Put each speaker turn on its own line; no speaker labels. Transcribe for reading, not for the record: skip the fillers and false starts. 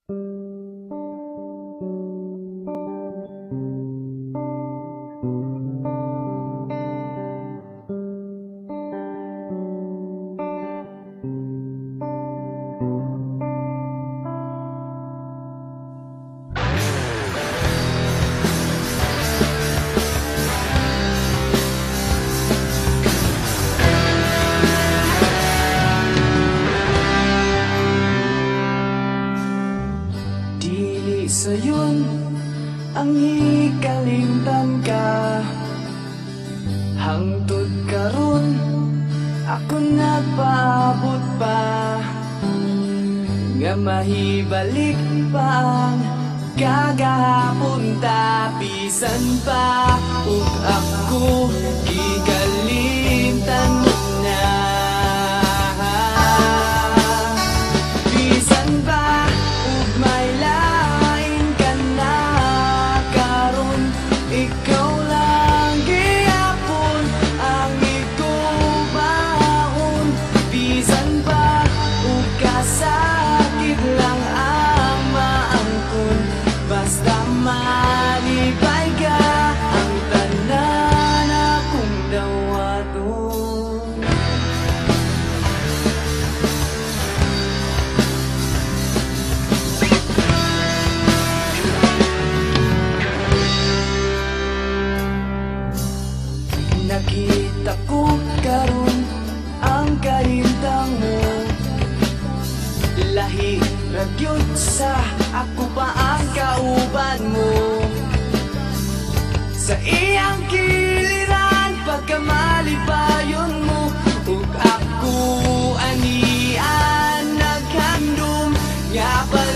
Dili sayon ang ikalimtan ka, hangtod karon ako nagpaabot pa, nga mahibalik pa ang kagahapon tapisan pa, ug ako gikalimtan mo na. Bisan pa ug may lain ka na karon, ikaw lang gihapon ang igubaon. Bisan pa ug kasakit lang ang maangkon, basta malipay ka ang tanan akong dawaton. Nakita ko karon ang kahintang mo, lahi ragyod sa ako pa ang kauban mo. Sa iyang kiliran pagkamalipayon mo, ug ako anian naghandom nga pala